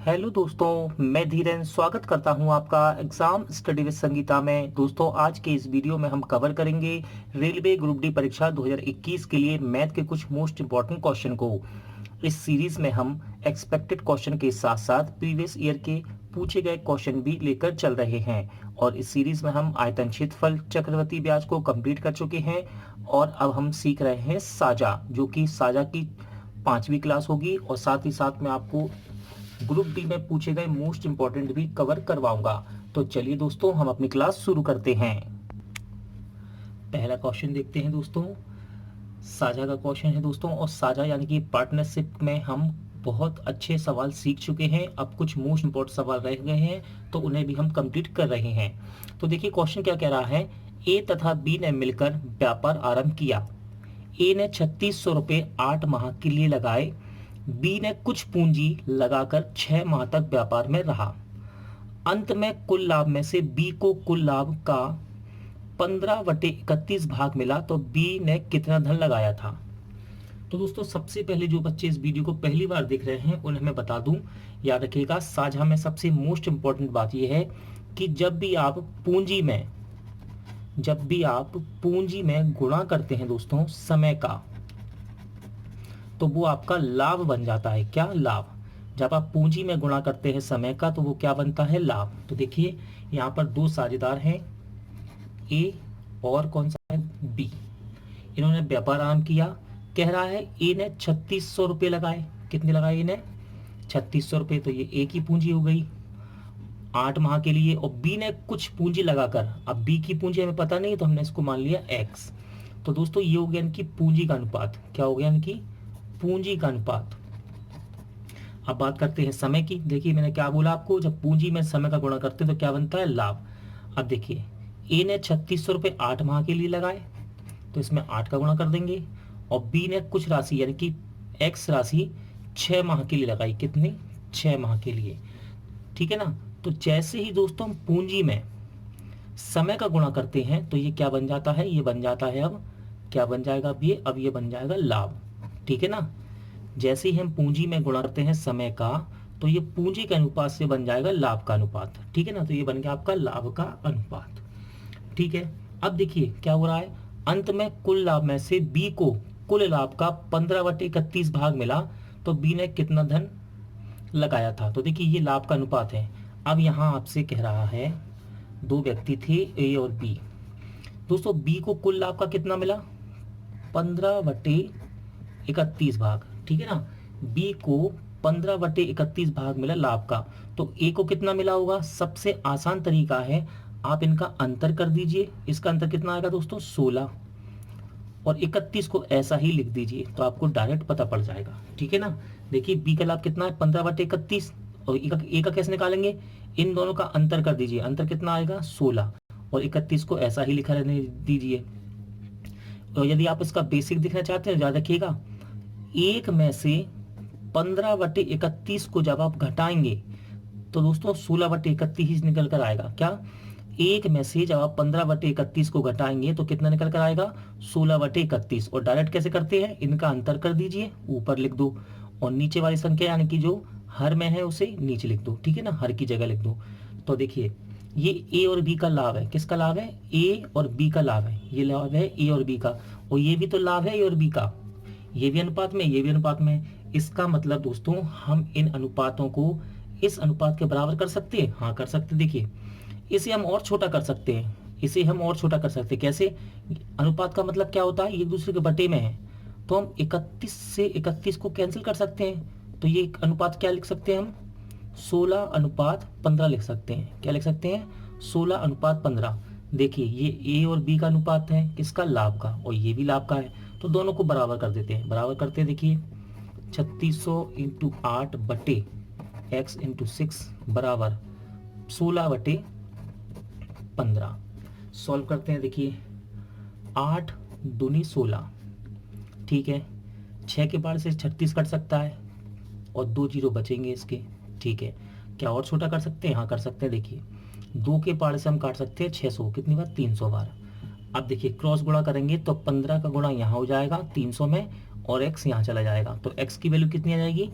Hello दोस्तों, मैं धीरेन स्वागत करता हूं आपका एग्जाम स्टडी विद संगीता में। दोस्तों, आज के इस वीडियो में हम कवर करेंगे रेलवे ग्रुप डी परीक्षा 2021 के लिए मैथ के कुछ मोस्ट इंपॉर्टेंट क्वेश्चन को। इस सीरीज में हम एक्सपेक्टेड क्वेश्चन के साथ साथ प्रीवियस ईयर के पूछे गए क्वेश्चन भी लेकर चल रहे हैं। और इस सीरीज में हम आयतन, क्षेत्रफल, चक्रवृद्धि ब्याज को कंप्लीट कर चुके हैं और अब हम सीख रहे हैं साजा, जो कि साजा की 5वीं क्लास होगी। और साथ ही साथ में आपको ग्रुप डी में पूछे गए मोस्ट इंपॉर्टेंट भी कवर करवाऊंगा। तो चलिए दोस्तों, हम अपनी क्लास शुरू करते हैं। पहला क्वेश्चन देखते हैं दोस्तों। साझा का क्वेश्चन है दोस्तों, और साझा यानी कि पार्टनरशिप में हम बहुत अच्छे सवाल सीख चुके हैं। अब कुछ मोस्ट इंपॉर्टेंट सवाल रह गए हैं, तो उन्हें भी हम कंप्लीट कर रहे हैं। तो देखिए क्वेश्चन क्या कह रहा है। ए तथा बी ने मिलकर व्यापार आरंभ किया। ए ने 3600 रुपये 8 माह के लिए लगाए। बी ने कुछ पूंजी लगाकर 6 माह तक व्यापार में रहा। अंत में कुल लाभ में से बी को कुल लाभ का 15/31 भाग मिला, तो बी ने कितना धन लगाया था। तो दोस्तों, सबसे पहले जो बच्चे इस वीडियो को पहली बार देख रहे हैं उन्हें मैं बता दूं, याद रखिएगा साझा में सबसे मोस्ट इंपॉर्टेंट बात यह है कि जब भी आप पूंजी में गुणा करते हैं दोस्तों समय का, तो वो आपका लाभ बन जाता है। क्या? लाभ। जब आप पूंजी में गुणा करते हैं समय का, तो वो क्या बनता है? लाभ। तो देखिए यहाँ पर दो साझेदार हैं, ए और कौन सा है? बी। इन्होंने व्यापार आरंभ किया। कह रहा है ए ने 3600 रुपये लगाए। कितने लगाए? इन्हें 3600 रुपये। तो ये ए की पूंजी हो गई 8 माह के लिए। और बी ने कुछ पूंजी लगाकर, अब बी की पूंजी हमें पता नहीं तो हमने इसको मान लिया एक्स। तो दोस्तों ये हो गया इनकी पूंजी का अनुपात। क्या हो गया? इनकी पूंजी का अनुपात। अब बात करते हैं समय की। देखिए मैंने क्या बोला आपको, जब पूंजी में समय का गुणा करते हैं तो क्या बनता है? लाभ। अब देखिए ए ने 3600 रुपये 8 माह के लिए लगाए, तो इसमें 8 का गुणा कर देंगे। और बी ने कुछ राशि यानी कि एक्स राशि 6 माह के लिए लगाई। कितनी? 6 माह के लिए। ठीक है ना। तो जैसे ही दोस्तों हम पूंजी में समय का गुणा करते हैं तो ये क्या बन जाता है? ये बन जाता है, अब क्या बन जाएगा? अब ये बन जाएगा लाभ। ठीक है ना। जैसे ही हम पूंजी में गुणा करते हैं समय का, तो ये पूंजी के अनुपात से बन जाएगा लाभ का अनुपात। ठीक है ना। तो ये बन गया आपका लाभ का अनुपात। ठीक है। अब देखिए क्या हो रहा है। अंत में कुल लाभ में से बी को कुल लाभ का 15/31 भाग मिला, तो बी ने कितना धन लगाया था। तो देखिए ये लाभ का अनुपात है। अब यहाँ आपसे कह रहा है, दो व्यक्ति थे ए और बी। दोस्तों बी को कुल लाभ का कितना मिला? 15/31 भाग। ठीक है ना। बी को 15/31 भाग मिला लाभ का। तो ए को कितना मिला होगा? सबसे आसान तरीका है, आप इनका अंतर कर दीजिए। इसका अंतर कितना आएगा दोस्तों? 16। और 31 को ऐसा ही लिख दीजिए, तो आपको डायरेक्ट पता पड़ जाएगा। ठीक है ना। देखिए बी का लाभ कितना है? 15/31। और ए का कैसे निकालेंगे? इन दोनों का अंतर कर दीजिए। अंतर कितना आएगा? 16। और 31 को ऐसा ही लिखा रहने दीजिए। और यदि आप इसका बेसिक देखना चाहते हैं, याद रखिएगा, एक में से 15/31 को जब आप घटाएंगे तो दोस्तों 16/31 निकल कर आएगा। क्या? एक में से जब आप 15/31 को घटाएंगे तो कितना निकल कर आएगा? 16/31। और डायरेक्ट कैसे करते हैं? इनका अंतर कर दीजिए, ऊपर लिख दो, और नीचे वाली संख्या यानी कि जो हर में है उसे नीचे लिख दो। ठीक है ना। हर की जगह लिख दो। तो देखिए ये ए और बी का लाभ है। किसका लाभ है? ए और बी का लाभ है। ये लाभ है ए और बी का, और ये भी तो लाभ है ए और बी का। ये भी अनुपात में, ये भी अनुपात में। इसका मतलब दोस्तों हम इन अनुपातों को इस अनुपात के बराबर कर सकते हैं। हाँ कर सकते। देखिए इसे हम और छोटा कर सकते हैं। इसे हम और छोटा कर सकते हैं। कैसे? अनुपात का मतलब क्या होता है? एक दूसरे के बटे में है, तो हम 31 से 31 को कैंसिल कर सकते हैं। तो ये अनुपात क्या लिख सकते हैं हम? 16:15 लिख सकते हैं। क्या लिख सकते हैं? 16:15। देखिए ये ए और बी का अनुपात है, किसका? लाभ का। और ये भी लाभ का है, तो दोनों को बराबर कर देते हैं। बराबर करते हैं। देखिए 3600 × 8 बटे x × 6 बराबर 16/15। सॉल्व करते हैं। देखिए 8 दूनी 16। ठीक है। 6 के पार से 36 कट सकता है और 2 जीरो बचेंगे इसके। ठीक है। क्या और छोटा कर सकते हैं? हाँ कर सकते हैं। देखिए 2 के पार से हम काट सकते हैं 600। कितनी बार? 300 बार। अब देखिए क्रॉस गुणा करेंगे तो 15 का गुणा यहाँ हो जाएगा 300 में, और x यहाँ चला जाएगा। तो x की वैल्यू कितनी आ जाएगी?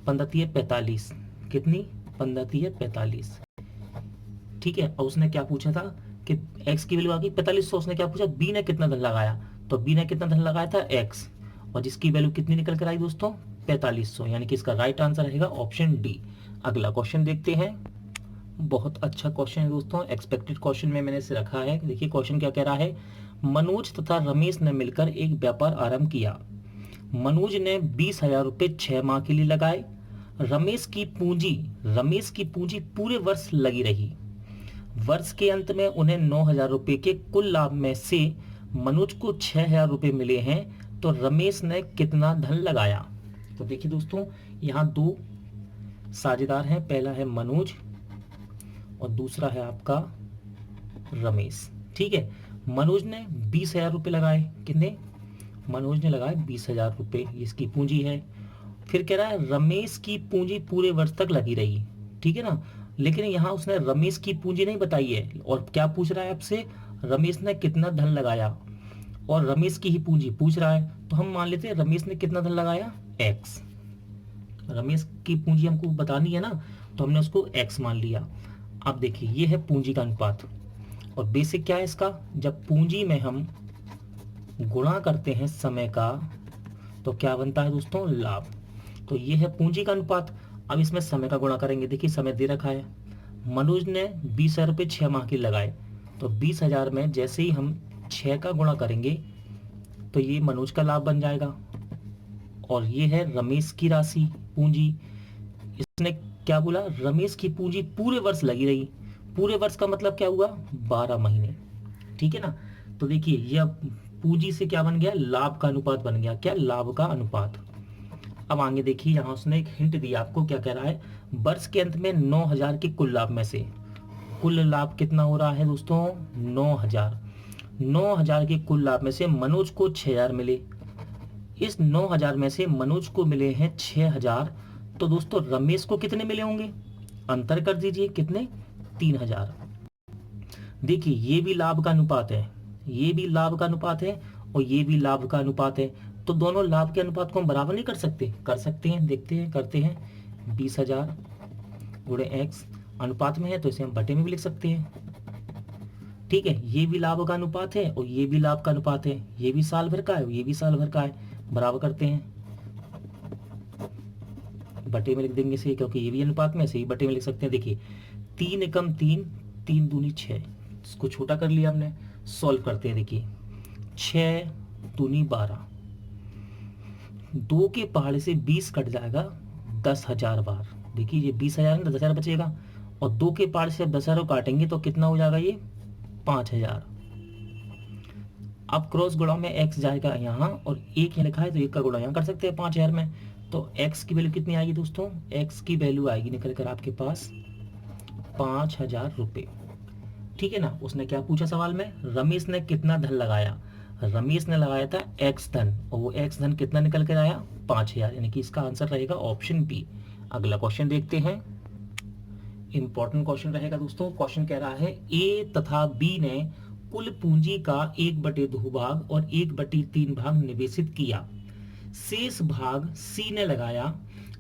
15 × 45। कितनी, 15 तिया 45। ठीक है, और उसने क्या पूछा था कि x की वैल्यू आ गई 4500। उसने क्या पूछा, b ने कितना धन लगाया, तो b ने कितना धन लगाया था x, और जिसकी वैल्यू कितनी निकल कर आई दोस्तों 4500, यानी कि इसका राइट आंसर रहेगा ऑप्शन डी। अगला क्वेश्चन देखते हैं। बहुत अच्छा क्वेश्चन है दोस्तों, एक्सपेक्टेड क्वेश्चन में मैंने इसे रखा है। देखिए क्वेश्चन क्या कह रहा है, मनोज तथा रमेश ने मिलकर एक व्यापार आरंभ किया। मनोज ने 20,000 रुपये 6 माह के लिए लगाए। रमेश की पूंजी पूरे वर्ष लगी रही। वर्ष के अंत में उन्हें 9,000 रुपये के कुल लाभ में से मनोज को 6,000 रुपये मिले हैं, तो रमेश ने कितना धन लगाया। तो देखिए दोस्तों, यहाँ दो साझेदार हैं, पहला है मनोज और दूसरा है आपका रमेश। ठीक है, मनोज ने 20,000 रुपये लगाए। कितने, मनोज ने लगाए 20,000 रुपये, इसकी पूंजी है। फिर कह रहा है रमेश की पूंजी पूरे वर्ष तक लगी रही। ठीक है ना, लेकिन यहाँ उसने रमेश की पूंजी नहीं बताई है, और क्या पूछ रहा है आपसे, रमेश ने कितना धन लगाया, और रमेश की ही पूंजी पूछ रहा है। तो हम मान लेते हैं रमेश ने कितना धन लगाया, x। रमेश की पूंजी हमको बतानी है ना, तो हमने उसको x मान लिया। अब देखिए ये है पूंजी का अनुपात, और बेसिक क्या है इसका, जब पूंजी में हम गुणा करते हैं समय का तो क्या बनता है दोस्तों, लाभ। तो ये है पूंजी का अनुपात। अब इसमें समय का गुणा करेंगे। देखिए समय दे रखा है, मनोज ने 20,000 रुपये 6 माह के लगाए, तो 20,000 में जैसे ही हम 6 का गुणा करेंगे तो ये मनोज का लाभ बन जाएगा, और ये है रमेश की राशि पूंजी। इसने क्या बोला, रमेश की पूंजी पूरे वर्ष लगी रही। पूरे वर्ष का मतलब क्या हुआ, 12 महीने। ठीक है ना, तो देखिए यह पूंजी से क्या बन गया, लाभ का अनुपात बन गया। क्या, लाभ का अनुपात। अब आगे देखिए, यहाँ उसने एक हिंट दिया आपको, क्या कह रहा है, वर्ष के अंत में 9,000 के कुल लाभ में से कुल लाभ कितना हो रहा है दोस्तों, 9,000। 9,000 के कुल लाभ में से मनोज को 6,000 मिले। इस 9,000 में से मनोज को मिले हैं 6,000, तो दोस्तों रमेश को कितने मिले होंगे, अंतर कर दीजिए, कितने, 3,000। देखिए ये भी लाभ का अनुपात है, ये भी लाभ का अनुपात है, और ये भी लाभ का अनुपात है। तो दोनों लाभ के अनुपात को हम बराबर नहीं कर सकते, कर सकते हैं, देखते हैं, करते हैं। 20,000 गुणे x अनुपात में है, तो इसे हम बटे में भी लिख सकते हैं। ठीक है, ये भी लाभ का अनुपात है और ये भी लाभ का अनुपात है। ये भी साल भर का है, ये भी साल भर का है, बराबर करते हैं, बटे में लिख देंगे से, क्योंकि ये भी अनुपात में, से ही बटे में लिख सकते हैं। देखिए 3 एकम 3, 3 दूनी 6, इसको छोटा कर लिया हमने। सॉल्व करते हैं, देखिए 6 दूनी 12, 2 के पहाड़े से 20 कट जाएगा 10,000 बार। देखिए ये 20,000 है, 10,000 बचेगा, और 2 के पहाड़े से 10,000 काटेंगे तो कितना हो जाएगा, ये 5,000। अब क्रॉस गुणा में x जाएगा यहाँ, और 1 यहाँ लिखा है तो 1 का गुणा यहाँ कर सकते हैं 5,000 में। तो x की वैल्यू कितनी आएगी दोस्तों, x की वैल्यू आएगी निकल कर आपके पास 5,000 रुपये। ठीक है ना, उसने क्या पूछा सवाल में, रमेश ने कितना धन लगाया। रमेश ने लगाया था x धन, और वो x धन कितना निकल कर आया, 5,000, यानी कि इसका आंसर रहेगा ऑप्शन बी। अगला क्वेश्चन देखते हैं, इंपॉर्टेंट क्वेश्चन रहेगा दोस्तों। क्वेश्चन कह रहा है ए तथा बी ने कुल पूंजी का 1/2 भाग और 1/3 भाग निवेशित किया। शेष भाग सी ने लगाया।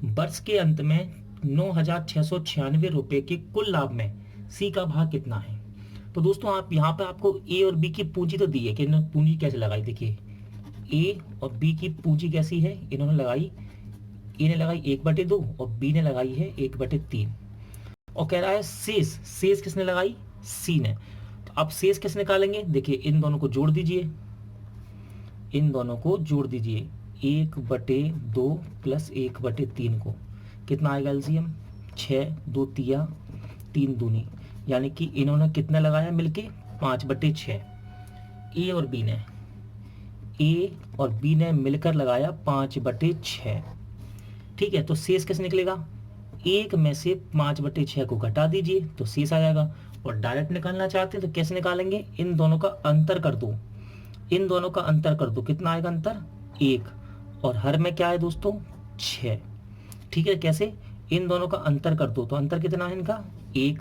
वर्ष के अंत में 9,696 रुपए के कुल लाभ में सी का भाग कितना है। तो दोस्तों आप यहाँ पे आपको ए और बी की पूंजी तो दी है कि इन्होंने पूंजी कैसे लगाई। देखिए ए और बी की पूंजी कैसी है, इन्होंने लगाई, ए ने लगाई 1/2 और बी ने लगाई है 1/3। और कह रहा है शेष, शेष किसने लगाई, सी ने। तो अब शेष कैसे निकालेंगे, देखिए इन दोनों को जोड़ दीजिए, इन दोनों को जोड़ दीजिए, 1/2 प्लस 1/3 को कितना आएगा एलसीएम, 6 2 तिया 3 दूनी, यानी कि इन्होंने कितना लगाया मिलके 5/6। ए और बी ने, ए और बी ने मिलकर लगाया 5/6। ठीक है, तो शेष कैसे निकलेगा, 1 में से 5/6 को घटा दीजिए तो शेष आ जाएगा। और डायरेक्ट निकालना चाहते हैं तो कैसे निकालेंगे, इन दोनों का अंतर कर दो, इन दोनों का अंतर कर दो, कितना आएगा अंतर, 1, और हर में क्या है दोस्तों 6। ठीक है, कैसे, इन दोनों का अंतर कर दो, तो अंतर कितना है इनका 1,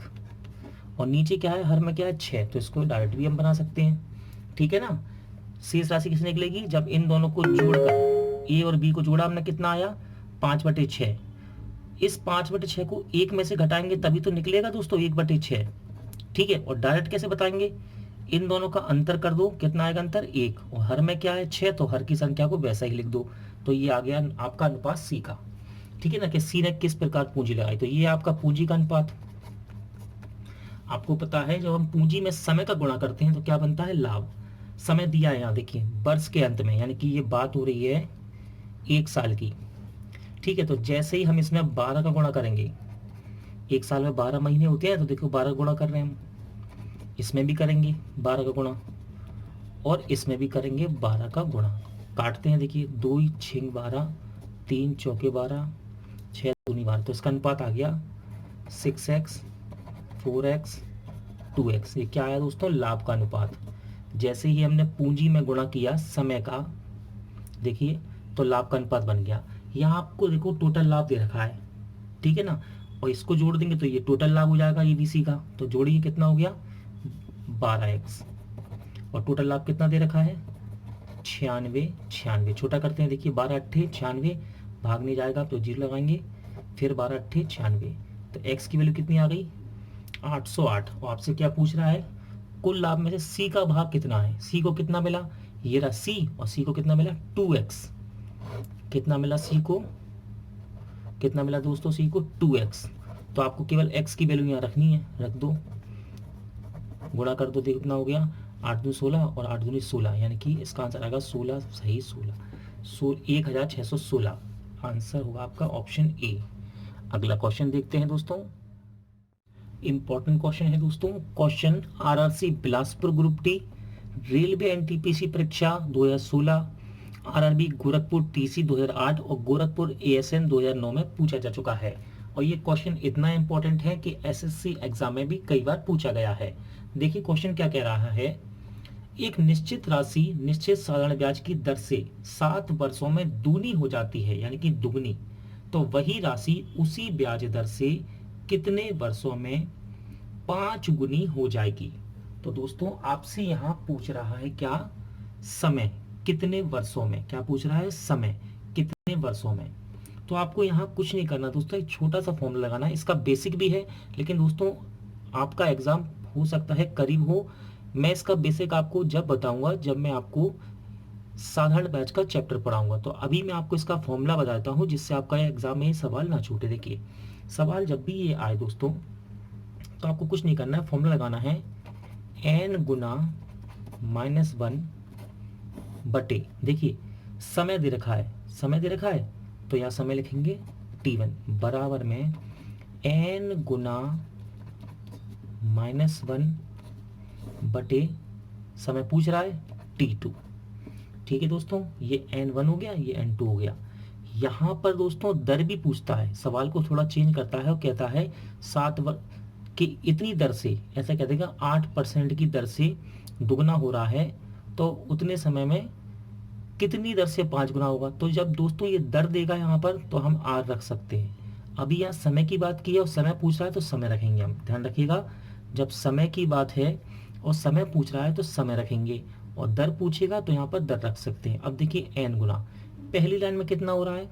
और नीचे क्या है, हर में क्या है 6, तो इसको डायरेक्ट भी हम बना सकते हैं। ठीक है ना, शेष राशि किससे निकलेगी, जब इन दोनों को जोड़कर ए और बी को जोड़ा हमने, कितना आया 5/6, इस 5/6 को 1 में से घटाएंगे तभी तो निकलेगा दोस्तों 1/6। ठीक है, और डायरेक्ट कैसे बताएंगे, इन दोनों का अंतर कर दो, कितना आएगा अंतर 1, और हर में क्या है 6, तो हर की संख्या को वैसा ही लिख दो। तो ये आ गया आपका अनुपात सी का। ठीक है ना, कि सी ने किस प्रकार पूंजी लगाई, तो ये आपका पूंजी का अनुपात। आपको पता है जब हम पूंजी में समय का गुणा करते हैं तो क्या बनता है, लाभ। समय दिया है यहाँ देखिए वर्ष के अंत में, यानी कि ये बात हो रही है 1 साल की। ठीक है, तो जैसे ही हम इसमें 12 का गुणा करेंगे, 1 साल में 12 महीने होते हैं, तो देखो 12 गुणा कर रहे हैं हम, इसमें भी करेंगे 12 का गुणा और इसमें भी करेंगे 12 का गुणा। काटते हैं, देखिए 2 6 12, 3 चौके 12, 6 दूनी 12, तो इसका अनुपात आ गया 6x 4x 2x। ये क्या आया दोस्तों, लाभ का अनुपात। जैसे ही हमने पूंजी में गुणा किया समय का, देखिए तो लाभ का अनुपात बन गया। यहाँ आपको देखो टोटल लाभ दे रखा है, ठीक है ना, और इसको जोड़ देंगे तो ये टोटल लाभ हो जाएगा एबीसी का। तो जोड़िए कितना हो गया 12x, और टोटल लाभ कितना दे रखा है 96 96। छोटा करते हैं, देखिए 12 8 96, भागने जाएगा तो 0 लगाएंगे, फिर 12 8 96, तो x की वैल्यू कितनी आ गई 808। और आपसे क्या पूछ रहा है, कुल लाभ में से सी का भाग कितना है। सी को कितना मिला, ये रहा सी, और सी को कितना मिला 2x। कितना मिला सी को, कितना मिला दोस्तों सी को 2x। तो आपको केवल x की वैल्यू यहाँ रखनी है, रख दो, गुणा कर दो, देखो कितना हो गया 8 दूनी 16 और 8 दूनी 16, यानी कि इसका आंसर आएगा 16 सही 16 आंसर होगा आपका ऑप्शन ए। अगला क्वेश्चन देखते हैं दोस्तों, इंपॉर्टेंट क्वेश्चन है दोस्तों। Question RRC Bilaspur group D railway NTPC परीक्षा 2016, आरआरबी गोरखपुर टीसी 2008 और गोरखपुर एएसएन 2009 में पूछा जा चुका है। और ये क्वेश्चन इतना इंपॉर्टेंट है कि एसएससी एग्जाम में भी कई बार पूछा गया है। देखिए क्वेश्चन क्या कह रहा है, एक निश्चित राशि निश्चित साधारण ब्याज की दर से 7 वर्षों में दूनी हो जाती है, यानी कि दुगनी, तो वही राशि उसी ब्याज दर से कितने वर्षों में 5 गुनी हो जाएगी। तो दोस्तों आपसे यहाँ पूछ रहा है क्या, समय कितने वर्षों में, क्या पूछ रहा है समय कितने वर्षों में। तो आपको यहाँ कुछ नहीं करना दोस्तों, एक छोटा सा फॉर्मूला लगाना है, इसका बेसिक भी है, लेकिन दोस्तों आपका एग्जाम हो सकता है करीब हो। मैं इसका बेसिक आपको जब बताऊंगा जब मैं आपको साधारण बैच का चैप्टर पढ़ाऊंगा। तो अभी मैं आपको इसका फॉर्मूला बताता हूँ जिससे आपका एग्जाम में ये सवाल ना छूटे। देखिए सवाल जब भी ये आए दोस्तों तो आपको कुछ नहीं करना है, फॉर्मूला लगाना है n गुना -1 बटे, देखिए समय दे रखा है, समय दे रखा है तो यहाँ समय लिखेंगे t1 बराबर में n गुना -1 बटे समय पूछ रहा है t2। ठीक है दोस्तों, ये n1 हो गया, ये n2 हो गया। यहाँ पर दोस्तों दर भी पूछता है, सवाल को थोड़ा चेंज करता है और कहता है 7 कि इतनी दर से, ऐसा कह देगा 8% की दर से दुगना हो रहा है, तो उतने समय में कितनी दर से 5 गुना होगा। तो जब दोस्तों ये दर देगा यहाँ पर तो हम आर रख सकते हैं। अभी यहाँ समय की बात की है और समय पूछ रहा है तो समय रखेंगे हम। ध्यान रखिएगा, जब समय की बात है और समय पूछ रहा है तो समय रखेंगे, और दर पूछेगा तो यहाँ पर दर रख सकते हैं। अब देखिए n गुना, पहली लाइन में कितना हो रहा है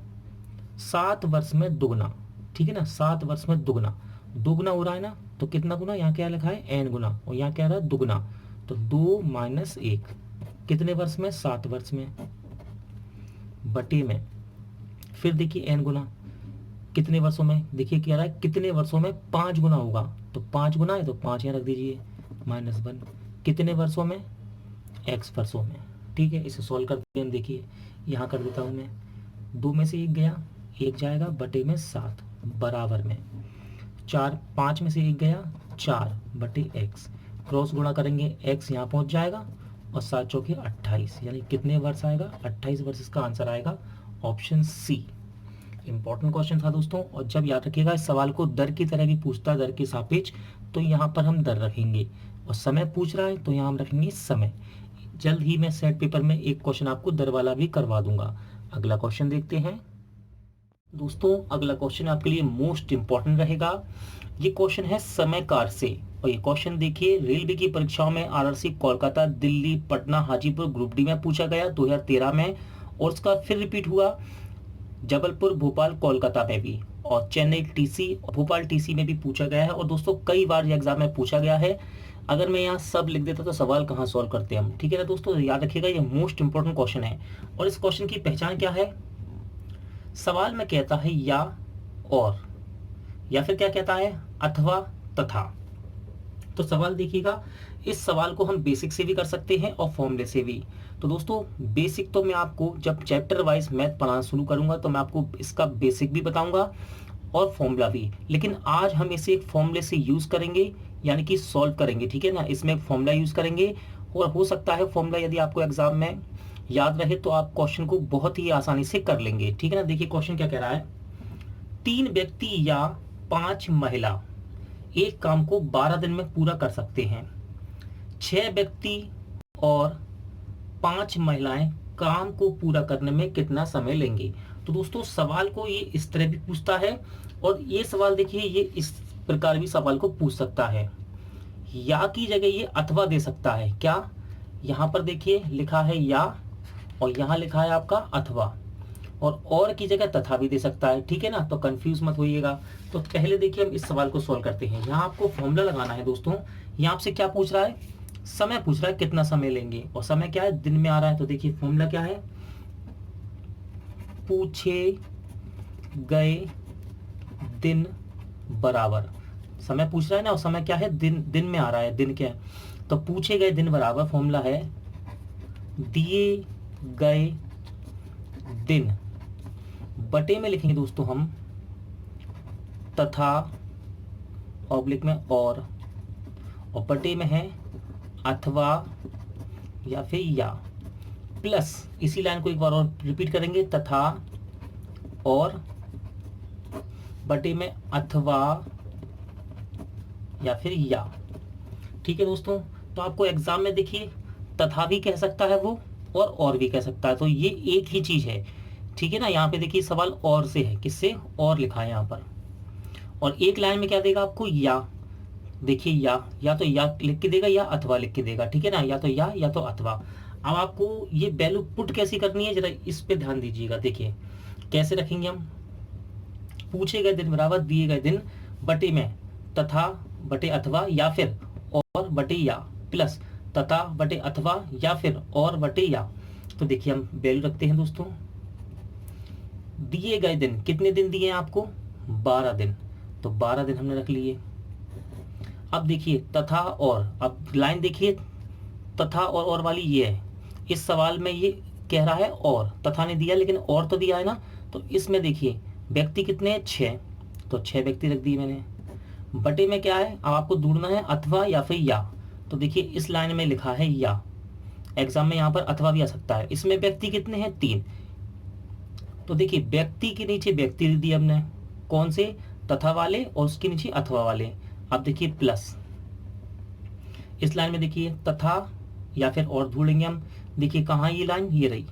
7 वर्ष में दुगना, ठीक है ना, 7 वर्ष में दुगना, दुगना हो रहा है ना, तो कितना गुना, यहाँ क्या लिखा है n गुना, और यहाँ क्या रहा है दुगना, तो 2 - 1 कितने वर्ष में 7 वर्ष में, बटे में फिर देखिए n गुना कितने वर्षों में, देखिए क्या रहा है कितने वर्षों में 5 गुना होगा, तो 5 गुना है तो 5 यहाँ रख दीजिए, -1 कितने वर्षों में x वर्षों में। ठीक है, इसे सॉल्व करते हैं, देखिए यहाँ कर देता हूँ मैं, 2 में से 1 गया, 1 जाएगा बटे में 7 बराबर में 4, 5 में से 1 गया 4 बटे x, क्रॉस गुणा करेंगे x यहाँ पहुँच जाएगा, और 7 चौके 28, यानी कितने वर्ष आएगा 28 वर्ष। इसका आंसर आएगा ऑप्शन सी। इंपॉर्टेंट क्वेश्चन था दोस्तों, और जब याद रखिएगा इस सवाल को दर की तरह भी पूछता है, दर के सापेक्ष, तो यहाँ पर हम दर रखेंगे, और समय पूछ रहा है तो यहाँ हम रखेंगे समय। जल्द ही मैं सेट पेपर में एक क्वेश्चन आपको दर वाला भी करवा दूंगा। अगला क्वेश्चन देखते हैं दोस्तों। अगला क्वेश्चन आपके लिए मोस्ट इंपॉर्टेंट रहेगा। ये क्वेश्चन है समय कार से, और ये क्वेश्चन देखिए रेलवे की परीक्षाओं में RRC Kolkata, Delhi, Patna, Hajipur group D में पूछा गया 2013 में, और उसका फिर रिपीट हुआ जबलपुर, भोपाल, कोलकाता में भी, और चेन्नई टीसी और भोपाल टीसी में भी पूछा गया है। और दोस्तों कई बार ये एग्जाम में पूछा गया है। अगर मैं यहाँ सब लिख देता तो सवाल कहाँ सॉल्व करते हम, ठीक है ना दोस्तों। याद रखिएगा ये मोस्ट इंपॉर्टेंट क्वेश्चन है। और इस क्वेश्चन की पहचान क्या है, सवाल में कहता है या और, या फिर क्या कहता है अथवा तथा। तो सवाल देखिएगा, इस सवाल को हम बेसिक से भी कर सकते हैं और फॉर्मूले से भी। तो दोस्तों बेसिक तो मैं आपको जब चैप्टर वाइज मैथ पढ़ाना शुरू करूंगा तो मैं आपको इसका बेसिक भी बताऊंगा और फॉर्मूला भी। लेकिन आज हम इसे एक फॉर्मूले से यूज करेंगे, यानी कि सॉल्व करेंगे, ठीक है ना। इसमें एक फॉर्मूला यूज करेंगे और हो सकता है फॉर्मूला यदि आपको एग्जाम में याद रहे तो आप क्वेश्चन को बहुत ही आसानी से कर लेंगे, ठीक है ना। देखिए क्वेश्चन क्या कह रहा है, 3 व्यक्ति या 5 महिला एक काम को 12 दिन में पूरा कर सकते हैं। 6 व्यक्ति और 5 महिलाएं काम को पूरा करने में कितना समय लेंगे। तो दोस्तों सवाल को ये इस तरह भी पूछता है और ये सवाल देखिए ये इस प्रकार भी सवाल को पूछ सकता है। या की जगह ये अथवा दे सकता है। क्या, यहाँ पर देखिए लिखा है या और यहाँ लिखा है आपका अथवा, और की जगह तथा भी दे सकता है, ठीक है ना। तो कंफ्यूज मत होइएगा। तो पहले देखिए हम इस सवाल को सॉल्व करते हैं। यहाँ आपको फॉर्मूला लगाना है दोस्तों। यहाँ आपसे क्या पूछ रहा है, समय पूछ रहा है कितना समय लेंगे, और समय क्या है दिन में आ रहा है। तो देखिए फॉर्मूला क्या है, पूछे गए दिन बराबर, समय पूछ रहा है ना और समय क्या है दिन में आ रहा है, दिन क्या है। तो पूछे गए दिन बराबर फॉर्मूला है दिए गए दिन बटे में लिखेंगे दोस्तों हम तथा ऑब्लिक में और बटे में है अथवा या फिर या, प्लस इसी लाइन को एक बार और रिपीट करेंगे, तथा और बटे में अथवा या फिर या, ठीक है दोस्तों। तो आपको एग्जाम में देखिए तथा भी कह सकता है वो और भी कह सकता है, तो ये एक ही चीज है, ठीक है ना। यहाँ पे देखिए सवाल और से है, किससे, और लिखा है यहाँ पर। और एक लाइन में क्या देगा आपको, या, देखिए या तो या लिख के देगा या अथवा लिख के देगा, ठीक है ना। या तो अथवा। अब आपको ये वैल्यू पुट कैसी करनी है जरा इस पे ध्यान दीजिएगा। देखिए कैसे रखेंगे हम, पूछे गए दिन बराबर दिए गए दिन बटे में तथा बटे अथवा या फिर और बटे या, प्लस तथा बटे अथवा या फिर और बटे या। तो देखिए हम वैल्यू रखते हैं दोस्तों, दिए गए दिन कितने दिन दिए हैं आपको, 12 दिन, तो 12 दिन हमने रख लिए। अब देखिए तथा और, अब लाइन देखिए तथा और वाली ये है। इस सवाल में ये कह रहा है और, तथा ने दिया लेकिन और तो दिया है ना। तो इसमें देखिए व्यक्ति कितने हैं, 6, तो 6 व्यक्ति रख दिए मैंने। बटे में क्या है, अब आपको ढूंढना है अथवा या फिर या। तो देखिए इस लाइन में लिखा है या, एग्जाम में यहाँ पर अथवा भी आ सकता है। इसमें व्यक्ति कितने हैं, 3, तो देखिए व्यक्ति के नीचे व्यक्ति दिए हमने, कौन से, तथा वाले, और उसके नीचे अथवा वाले। अब देखिए प्लस इस लाइन में देखिए तथा या फिर और ढूंढेंगे हम। देखिए कहाँ ये लाइन, ये रही,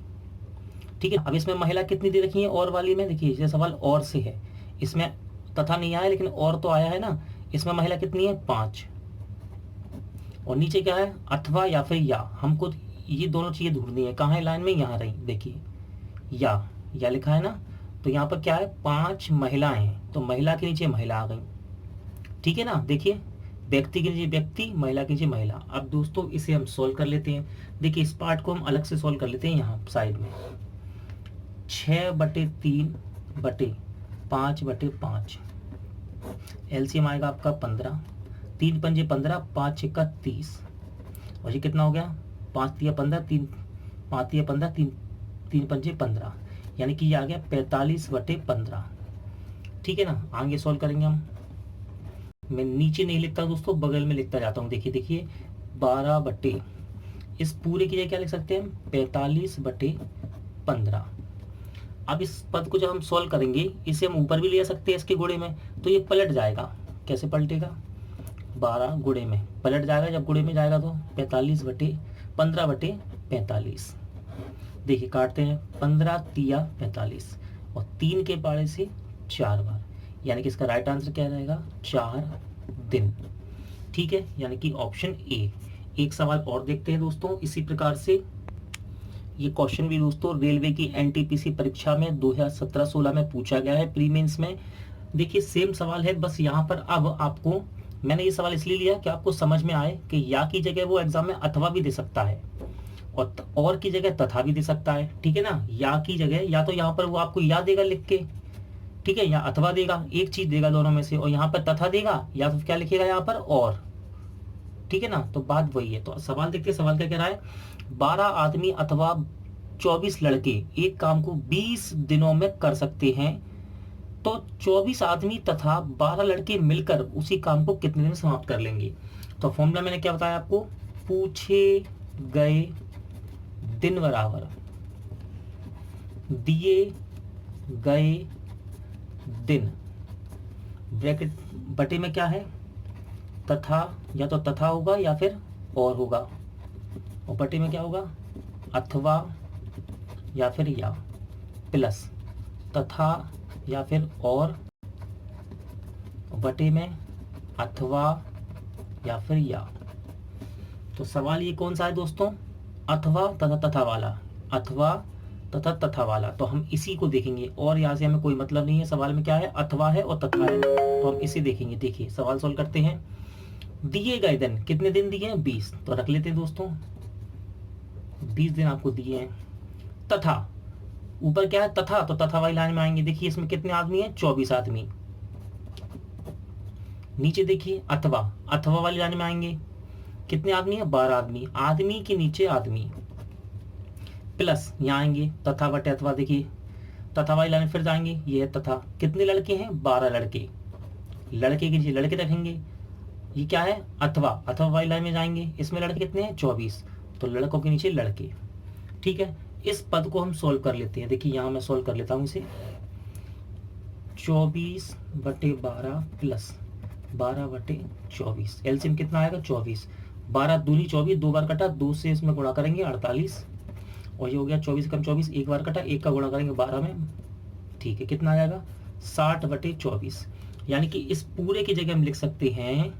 ठीक है। अब इसमें महिला कितनी दे रखी है और वाली में, देखिए ये सवाल और से है, इसमें तथा नहीं आया लेकिन और तो आया है ना। इसमें महिला कितनी है, 5, और नीचे क्या है अथवा या फिर या। हमको ये दोनों चीजें ढूंढनी है, कहाँ है लाइन में, यहाँ रही, देखिए या लिखा है ना। तो यहाँ पर क्या है 5 महिलाएं, तो महिला के नीचे महिला आ गई, ठीक है ना। देखिए व्यक्ति के नीचे व्यक्ति, महिला के नीचे महिला। अब दोस्तों इसे हम सोल्व कर लेते हैं। देखिए इस पार्ट को हम अलग से सोल्व कर लेते हैं, यहाँ साइड में 6/3/5/5 एलसीएम आएगा आपका 15, 3 पंजे 15, 5 छक्का 30, और ये कितना हो गया, 5 तिया 15, 3 5 तिया 15, 3 पंजे 15, यानी कि ये आ गया 45/15, ठीक है ना। आगे सॉल्व करेंगे हम। मैं नीचे नहीं लिखता दोस्तों, बगल में लिखता जाता हूँ। देखिए 12 इस पूरे की जगह क्या लिख सकते हैं, 45/15। अब इस पद को जब हम सॉल्व करेंगे इसे हम ऊपर भी ले सकते हैं इसके गुणे में, तो ये पलट जाएगा। कैसे पलटेगा, 12 गुणे में पलट जाएगा। जब गुणे में जाएगा तो 15/15/45। देखिए काटते हैं, 15 तिया 45 और 3 के पाड़े से 4 बार, यानी कि इसका राइट आंसर क्या रहेगा, 4 दिन, ठीक है। यानी कि ऑप्शन ए। एक सवाल और देखते हैं दोस्तों इसी प्रकार से। ये क्वेश्चन भी दोस्तों रेलवे की एनटीपीसी परीक्षा में 2017-16 में पूछा गया है, प्री मेंस में। देखिए सेम सवाल है, बस यहाँ पर अब आपको मैंने ये सवाल इसलिए लिया कि आपको समझ में आए कि या की जगह वो एग्जाम में अथवा भी दे सकता है और की जगह तथा भी दे सकता है, ठीक है ना। या की जगह या तो यहाँ पर वो आपको या देगा लिख के, ठीक है, या अथवा देगा, एक चीज देगा दोनों में से, और यहाँ पर तथा देगा या तो क्या लिखेगा यहाँ पर और, ठीक है ना। तो बात वही है। तो सवाल देखते हैं, सवाल क्या कह रहा है। 12 आदमी अथवा 24 लड़के एक काम को 20 दिनों में कर सकते हैं, तो 24 आदमी तथा 12 लड़के मिलकर उसी काम को कितने दिन में समाप्त कर लेंगे। तो फॉर्मूला मैंने क्या बताया आपको, पूछे गए दिन बराबर दिए गए दिन, ब्रैकेट बटे में क्या है, तथा, या तो तथा होगा या फिर और होगा, और बटे में क्या होगा, अथवा या फिर या, प्लस तथा या फिर और, बटे में अथवा या फिर या। तो सवाल ये कौन सा है दोस्तों, अथवा तथा तथा वाला, अथवा तथा तथा वाला। तो हम इसी को देखेंगे और यहाँ से हमें कोई मतलब नहीं है, सवाल में क्या है, अथवा है और तथा है, तो हम इसे देखेंगे। देखिए सवाल सॉल्व करते हैं। दिए गए दिन, कितने दिन दिए हैं, 20, तो रख लेते हैं दोस्तों, 20 दिन आपको दिए हैं। तथा, ऊपर क्या है तथा, तो तथा वाली लाइन में आएंगे। देखिए इसमें कितने आदमी हैं, 24 आदमी। नीचे देखिए अथवा, अथवा वाली लाइन में आएंगे, कितने आदमी हैं, 12 आदमी। आदमी के नीचे आदमी, प्लस यहाँ आएंगे तथा बटे अथवा। देखिए तथा वाली लाइन फिर जाएंगे, ये है तथा, कितने लड़के हैं, 12 लड़के, लड़के के नीचे लड़के रखेंगे। ये क्या है, अथवा, अथवा वाली लाइन में जाएंगे, इसमें लड़के कितने हैं, 24, तो लड़कों के नीचे लड़के, ठीक है। इस पद को हम सोल्व कर लेते हैं। देखिए यहाँ मैं सोल्व कर लेता हूँ इसे, 24 बटे 12 प्लस 12 बटे 24, एलसीएम कितना आएगा, 24, 12 दूनी 24, 2 बार कटा, 2 से इसमें गुणा करेंगे 48, और ये हो गया 24 कम 24, एक बार कटा, एक का गुणा करेंगे 12 में, ठीक है, कितना आ जाएगा, 60 बटे 24। यानी कि इस पूरे की जगह हम लिख सकते हैं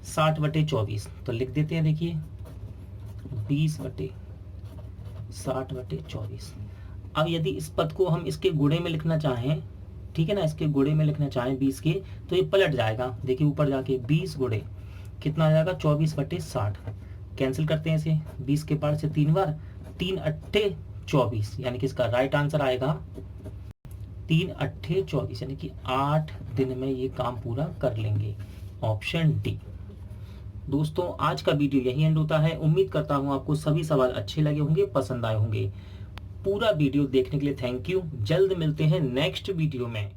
60 बटे 24, तो लिख देते हैं। देखिए 20 बटे 60 बटे 24। अब यदि इस पद को हम इसके गुणे में लिखना चाहें, ठीक है ना, इसके गुणे में लिखना चाहें 20 के, तो ये पलट जाएगा। देखिए ऊपर जाके 20 गुणे कितना आ जाएगा, 24 बटे 60। कैंसिल करते हैं इसे, 20 के पार से 3 बार, 3 अट्ठे 24, यानी कि इसका राइट आंसर आएगा 3 अट्ठे 24, यानी कि 8 दिन में ये काम पूरा कर लेंगे, ऑप्शन डी। दोस्तों आज का वीडियो यही एंड होता है। उम्मीद करता हूँ आपको सभी सवाल अच्छे लगे होंगे, पसंद आए होंगे। पूरा वीडियो देखने के लिए थैंक यू। जल्द मिलते हैं नेक्स्ट वीडियो में।